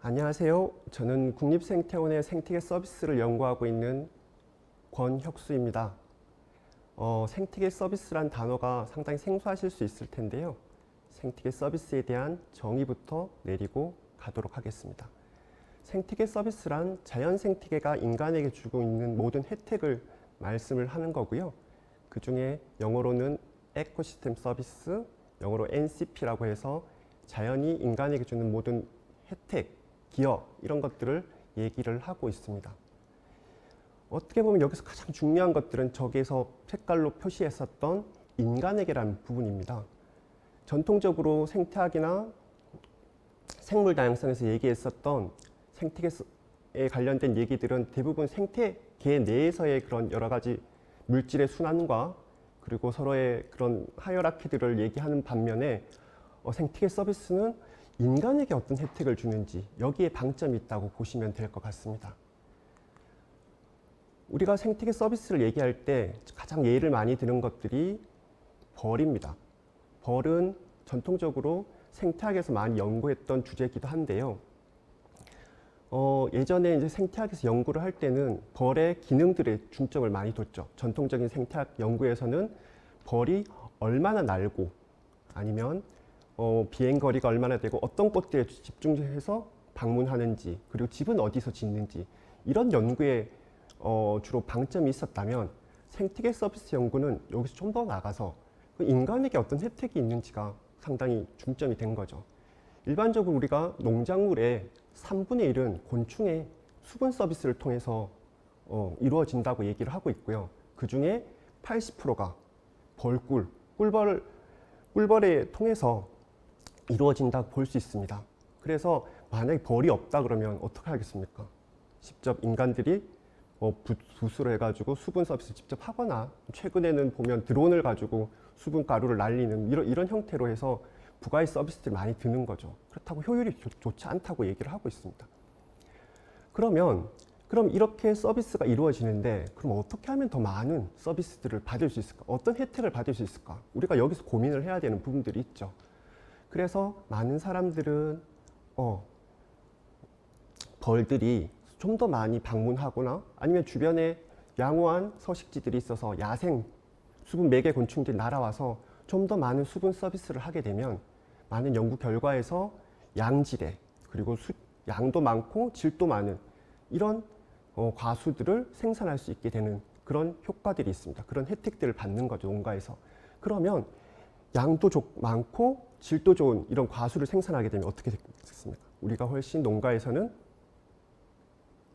안녕하세요. 저는 국립생태원의 생태계 서비스를 연구하고 있는 권혁수입니다. 생태계 서비스란 단어가 상당히 생소하실 수 있을 텐데요. 생태계 서비스에 대한 정의부터 내리고 가도록 하겠습니다. 생태계 서비스란 자연 생태계가 인간에게 주고 있는 모든 혜택을 말씀을 하는 거고요. 그 중에 영어로는 에코시스템 서비스, 영어로 NCP라고 해서 자연이 인간에게 주는 모든 혜택, 기여 이런 것들을 얘기를 하고 있습니다. 어떻게 보면 여기서 가장 중요한 것들은 저기에서 색깔로 표시했었던 인간에게라는 부분입니다. 전통적으로 생태학이나 생물 다양성에서 얘기했었던 생태계에 관련된 얘기들은 대부분 생태계 내에서의 그런 여러 가지 물질의 순환과 그리고 서로의 그런 하이어라키들을 얘기하는 반면에 생태계 서비스는 인간에게 어떤 혜택을 주는지 여기에 방점이 있다고 보시면 될 것 같습니다. 우리가 생태계 서비스를 얘기할 때 가장 예를 많이 드는 것들이 벌입니다. 벌은 전통적으로 생태학에서 많이 연구했던 주제이기도 한데요. 예전에 이제 생태학에서 연구를 할 때는 벌의 기능들에 중점을 많이 뒀죠. 전통적인 생태학 연구에서는 벌이 얼마나 날고 아니면 비행거리가 얼마나 되고 어떤 꽃들에 집중해서 방문하는지 그리고 집은 어디서 짓는지 이런 연구에 주로 방점이 있었다면 생태계 서비스 연구는 여기서 좀 더 나가서 인간에게 어떤 혜택이 있는지가 상당히 중점이 된 거죠. 일반적으로 우리가 농작물의 3분의 1은 곤충의 수분 서비스를 통해서 이루어진다고 얘기를 하고 있고요. 그 중에 80%가 꿀벌에 통해서 이루어진다고 볼 수 있습니다. 그래서 만약에 벌이 없다 그러면 어떻게 하겠습니까? 직접 인간들이 붓으로 해가지고 수분 서비스 직접 하거나 최근에는 보면 드론을 가지고 수분 가루를 날리는 이런 형태로 해서 부가의 서비스들이 많이 드는 거죠. 그렇다고 효율이 좋지 않다고 얘기를 하고 있습니다. 그럼 이렇게 서비스가 이루어지는데 그럼 어떻게 하면 더 많은 서비스들을 받을 수 있을까? 어떤 혜택을 받을 수 있을까? 우리가 여기서 고민을 해야 되는 부분들이 있죠. 그래서 많은 사람들은 벌들이 좀 더 많이 방문하거나 아니면 주변에 양호한 서식지들이 있어서 야생 수분 매개 곤충들이 날아와서 좀 더 많은 수분 서비스를 하게 되면 많은 연구 결과에서 양질의 그리고 양도 많고 질도 많은 이런 과수들을 생산할 수 있게 되는 그런 효과들이 있습니다. 그런 혜택들을 받는 거죠, 농가에서. 그러면 양도 많고 질도 좋은 이런 과수를 생산하게 되면 어떻게 됐습니까? 우리가 훨씬 농가에서는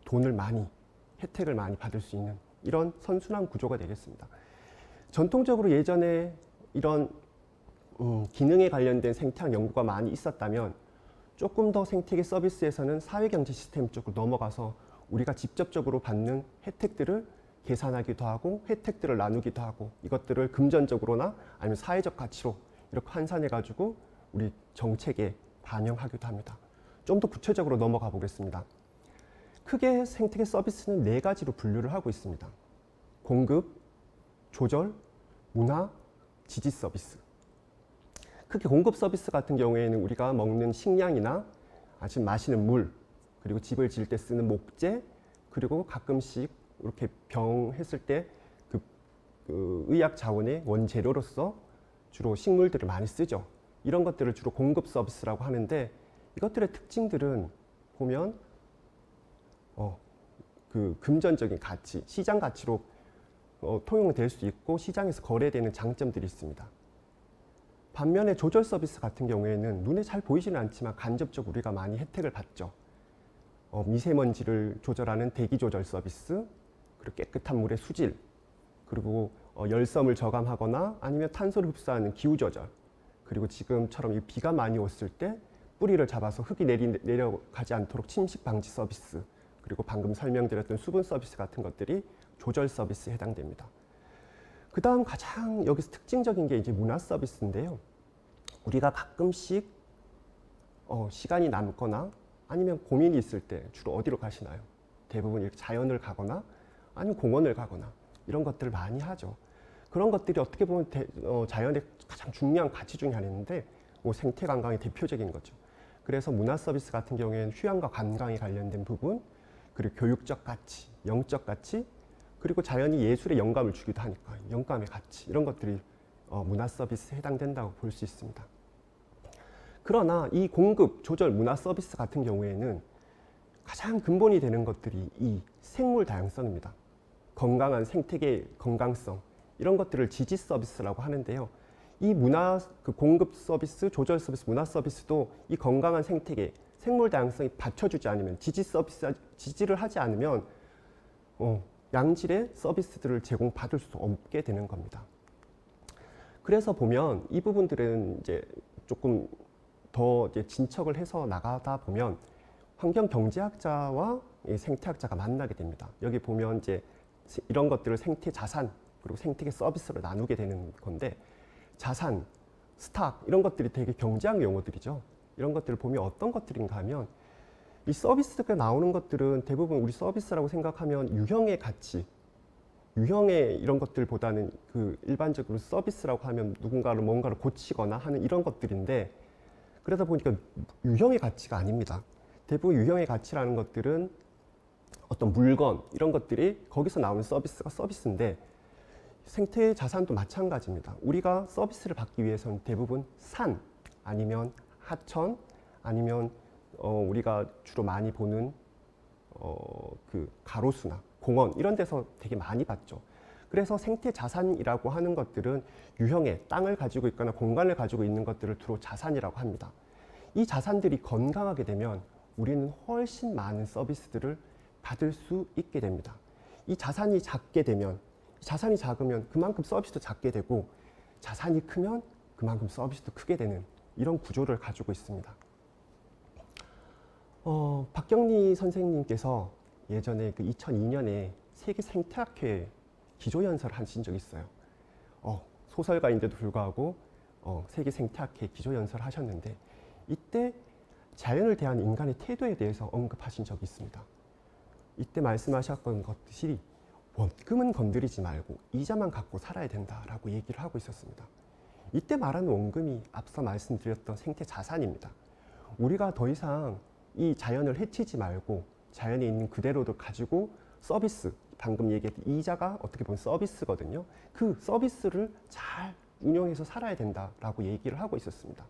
돈을 많이, 혜택을 많이 받을 수 있는 이런 선순환 구조가 되겠습니다. 전통적으로 예전에 이런 기능에 관련된 생태학 연구가 많이 있었다면 조금 더 생태계 서비스에서는 사회경제 시스템 쪽으로 넘어가서 우리가 직접적으로 받는 혜택들을 계산하기도 하고 혜택들을 나누기도 하고 이것들을 금전적으로나 아니면 사회적 가치로 이렇게 환산해가지고 우리 정책에 반영하기도 합니다. 좀 더 구체적으로 넘어가 보겠습니다. 크게 생태계 서비스는 4가지로 분류를 하고 있습니다. 공급, 조절, 문화, 지지 서비스. 크게 공급 서비스 같은 경우에는 우리가 먹는 식량이나 아침 마시는 물, 그리고 집을 지을 때 쓰는 목재, 그리고 가끔씩 이렇게 병했을 때 그 의학 자원의 원재료로서 주로 식물들을 많이 쓰죠. 이런 것들을 주로 공급 서비스라고 하는데 이것들의 특징들은 보면 그 금전적인 가치, 시장 가치로 통용될 수 있고 시장에서 거래되는 장점들이 있습니다. 반면에 조절 서비스 같은 경우에는 눈에 잘 보이지는 않지만 간접적으로 우리가 많이 혜택을 받죠. 미세먼지를 조절하는 대기 조절 서비스, 그리고 깨끗한 물의 수질, 그리고 열섬을 저감하거나 아니면 탄소를 흡수하는 기후 조절, 그리고 지금처럼 비가 많이 왔을 때 뿌리를 잡아서 흙이 내려가지 않도록 침식 방지 서비스, 그리고 방금 설명드렸던 수분 서비스 같은 것들이 조절 서비스에 해당됩니다. 그 다음 가장 여기서 특징적인 게 이제 문화 서비스인데요. 우리가 가끔씩 시간이 남거나 아니면 고민이 있을 때 주로 어디로 가시나요? 대부분 이렇게 자연을 가거나 아니면 공원을 가거나 이런 것들을 많이 하죠. 그런 것들이 어떻게 보면 자연의 가장 중요한 가치 중에 하나인데 생태 관광의 대표적인 거죠. 그래서 문화 서비스 같은 경우에는 휴양과 관광에 관련된 부분, 그리고 교육적 가치, 영적 가치, 그리고 자연이 예술에 영감을 주기도 하니까 영감의 가치, 이런 것들이 문화 서비스에 해당된다고 볼 수 있습니다. 그러나 이 공급, 조절, 문화 서비스 같은 경우에는 가장 근본이 되는 것들이 이 생물 다양성입니다. 건강한 생태계 건강성, 이런 것들을 지지 서비스라고 하는데요. 이 문화 공급 서비스, 조절 서비스, 문화 서비스도 이 건강한 생태계, 생물 다양성이 받쳐주지 않으면, 지지를 하지 않으면 양질의 서비스들을 제공받을 수 없게 되는 겁니다. 그래서 보면 이 부분들은 이제 조금 더 이제 진척을 해서 나가다 보면 환경 경제학자와 생태학자가 만나게 됩니다. 여기 보면 이제 이런 것들을 생태 자산 그리고 생태계 서비스로 나누게 되는 건데, 자산, 스탁 이런 것들이 되게 경제학 용어들이죠. 이런 것들을 보면 어떤 것들인가 하면 이 서비스가 나오는 것들은 대부분 우리 서비스라고 생각하면 유형의 가치, 유형의 이런 것들보다는 그 일반적으로 서비스라고 하면 누군가를 뭔가를 고치거나 하는 이런 것들인데, 그러다 보니까 유형의 가치가 아닙니다. 대부분 유형의 가치라는 것들은 어떤 물건 이런 것들이 거기서 나오는 서비스가 서비스인데, 생태 자산도 마찬가지입니다. 우리가 서비스를 받기 위해서는 대부분 산 아니면 하천 아니면 우리가 주로 많이 보는 그 가로수나 공원 이런 데서 되게 많이 봤죠. 그래서 생태 자산이라고 하는 것들은 유형의 땅을 가지고 있거나 공간을 가지고 있는 것들을 주로 자산이라고 합니다. 이 자산들이 건강하게 되면 우리는 훨씬 많은 서비스들을 받을 수 있게 됩니다. 이 자산이 작게 되면, 자산이 작으면 그만큼 서비스도 작게 되고, 자산이 크면 그만큼 서비스도 크게 되는 이런 구조를 가지고 있습니다. 박경리 선생님께서 예전에 그 2002년에 세계 생태학회 기조연설을 하신 적이 있어요. 소설가인데도 불구하고 세계 생태학회 기조연설을 하셨는데, 이때 자연을 대한 인간의 태도에 대해서 언급하신 적이 있습니다. 이때 말씀하셨던 것들이 원금은 건드리지 말고 이자만 갖고 살아야 된다라고 얘기를 하고 있었습니다. 이때 말하는 원금이 앞서 말씀드렸던 생태 자산입니다. 우리가 더 이상 이 자연을 해치지 말고 자연에 있는 그대로도 가지고 서비스, 방금 얘기했던 이자가 어떻게 보면 서비스거든요. 그 서비스를 잘 운영해서 살아야 된다라고 얘기를 하고 있었습니다.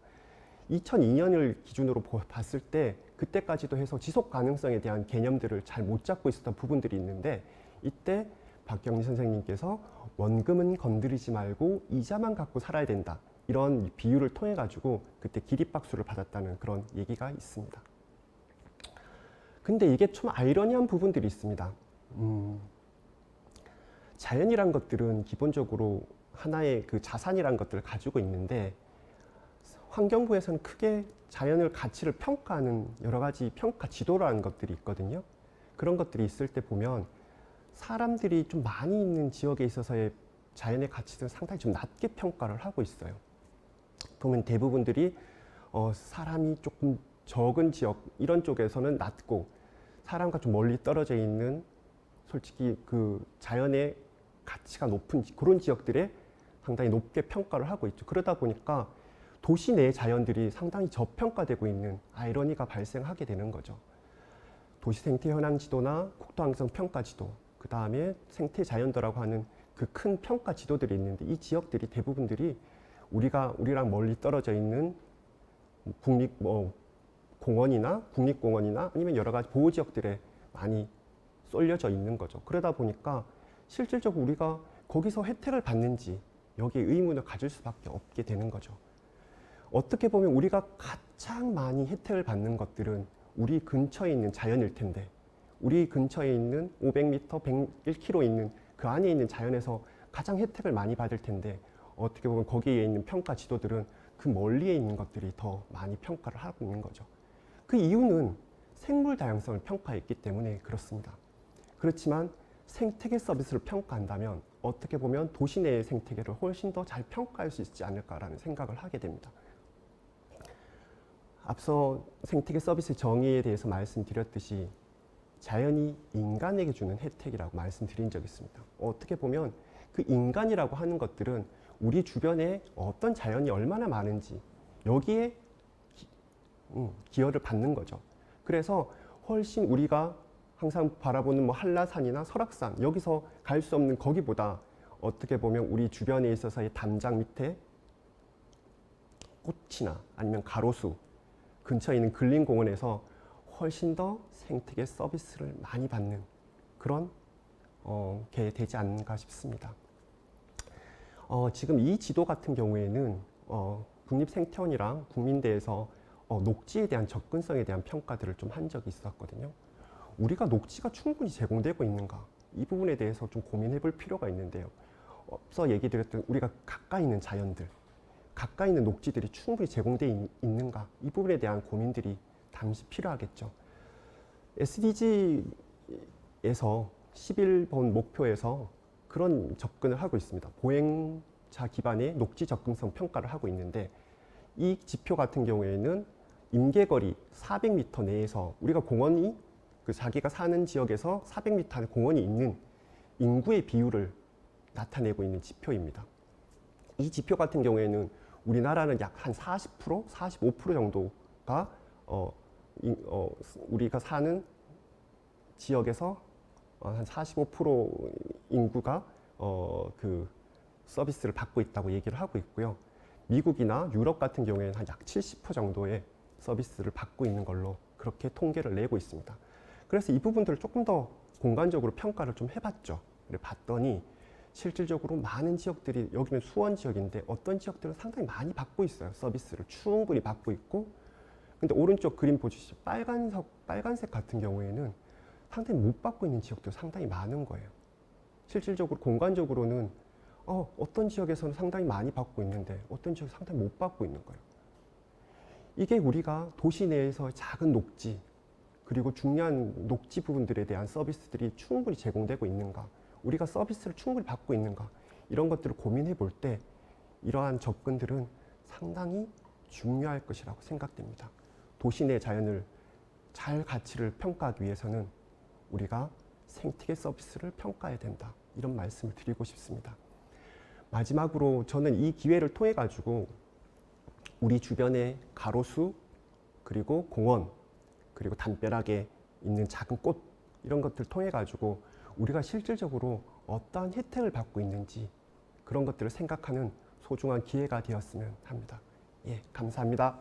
2002년을 기준으로 봤을 때 그때까지도 해서 지속 가능성에 대한 개념들을 잘 못 잡고 있었던 부분들이 있는데, 이때 박경리 선생님께서 원금은 건드리지 말고 이자만 갖고 살아야 된다, 이런 비유를 통해 가지고 그때 기립박수를 받았다는 그런 얘기가 있습니다. 근데 이게 좀 아이러니한 부분들이 있습니다. 자연이란 것들은 기본적으로 하나의 그 자산이란 것들을 가지고 있는데, 환경부에서는 크게 자연을 가치를 평가하는 여러 가지 평가 지도라는 것들이 있거든요. 그런 것들이 있을 때 보면 사람들이 좀 많이 있는 지역에 있어서의 자연의 가치들은 상당히 좀 낮게 평가를 하고 있어요. 보면 대부분들이 사람이 조금 적은 지역 이런 쪽에서는 낮고, 사람과 좀 멀리 떨어져 있는 솔직히 그 자연의 가치가 높은 그런 지역들에 상당히 높게 평가를 하고 있죠. 그러다 보니까 도시 내 자연들이 상당히 저평가되고 있는 아이러니가 발생하게 되는 거죠. 도시 생태 현황 지도나 국토 환경 평가 지도, 그 다음에 생태 자연도라고 하는 그 큰 평가 지도들이 있는데, 이 지역들이 대부분들이 우리랑 멀리 떨어져 있는 공원이나 국립공원이나 아니면 여러 가지 보호 지역들에 많이 쏠려져 있는 거죠. 그러다 보니까 실질적으로 우리가 거기서 혜택을 받는지 여기에 의문을 가질 수밖에 없게 되는 거죠. 어떻게 보면 우리가 가장 많이 혜택을 받는 것들은 우리 근처에 있는 자연일 텐데, 우리 근처에 있는 500m, 1km 있는 그 안에 있는 자연에서 가장 혜택을 많이 받을 텐데, 어떻게 보면 거기에 있는 평가 지도들은 그 멀리에 있는 것들이 더 많이 평가를 하고 있는 거죠. 그 이유는 생물 다양성을 평가했기 때문에 그렇습니다. 그렇지만 생태계 서비스를 평가한다면 어떻게 보면 도시 내의 생태계를 훨씬 더 잘 평가할 수 있지 않을까라는 생각을 하게 됩니다. 앞서 생태계 서비스 정의에 대해서 말씀드렸듯이 자연이 인간에게 주는 혜택이라고 말씀드린 적이 있습니다. 어떻게 보면 그 인간이라고 하는 것들은 우리 주변에 어떤 자연이 얼마나 많은지 여기에 기여를 받는 거죠. 그래서 훨씬 우리가 항상 바라보는 뭐 한라산이나 설악산 여기서 갈 수 없는 거기보다 어떻게 보면 우리 주변에 있어서의 담장 밑에 꽃이나 아니면 가로수 근처에 있는 근린공원에서 훨씬 더 생태계 서비스를 많이 받는 그런 게 되지 않는가 싶습니다. 지금 이 지도 같은 경우에는 국립생태원이랑 국민대에서 녹지에 대한 접근성에 대한 평가들을 좀 한 적이 있었거든요. 우리가 녹지가 충분히 제공되고 있는가 이 부분에 대해서 좀 고민해 볼 필요가 있는데요. 앞서 얘기 드렸던 우리가 가까이 있는 자연들, 가까이 있는 녹지들이 충분히 제공되어 있는가 이 부분에 대한 고민들이 잠시 필요하겠죠. SDG에서 11번 목표에서 그런 접근을 하고 있습니다. 보행자 기반의 녹지 접근성 평가를 하고 있는데 이 지표 같은 경우에는 임계거리 400m 내에서 우리가 공원이 자기가 사는 지역에서 400m 안에 공원이 있는 인구의 비율을 나타내고 있는 지표입니다. 이 지표 같은 경우에는 우리나라는 약 한 40%, 45% 정도가 우리가 사는 지역에서 한 45% 인구가 그 서비스를 받고 있다고 얘기를 하고 있고요. 미국이나 유럽 같은 경우에는 한 약 70% 정도의 서비스를 받고 있는 걸로 그렇게 통계를 내고 있습니다. 그래서 이 부분들을 조금 더 공간적으로 평가를 좀 해봤죠. 그래 봤더니 실질적으로 많은 지역들이 여기는 수원 지역인데 어떤 지역들은 상당히 많이 받고 있어요. 서비스를 충분히 받고 있고 근데 오른쪽 그림 보시죠. 빨간색 같은 경우에는 상당히 못 받고 있는 지역도 상당히 많은 거예요. 실질적으로 공간적으로는 어떤 지역에서는 상당히 많이 받고 있는데 어떤 지역은 상당히 못 받고 있는 거예요. 이게 우리가 도시 내에서 작은 녹지 그리고 중요한 녹지 부분들에 대한 서비스들이 충분히 제공되고 있는가, 우리가 서비스를 충분히 받고 있는가 이런 것들을 고민해 볼 때 이러한 접근들은 상당히 중요할 것이라고 생각됩니다. 도시 내 자연을 잘 가치를 평가하기 위해서는 우리가 생태계 서비스를 평가해야 된다. 이런 말씀을 드리고 싶습니다. 마지막으로 저는 이 기회를 통해 가지고 우리 주변의 가로수 그리고 공원 그리고 담벼락에 있는 작은 꽃 이런 것들을 통해 가지고 우리가 실질적으로 어떠한 혜택을 받고 있는지 그런 것들을 생각하는 소중한 기회가 되었으면 합니다. 예, 감사합니다.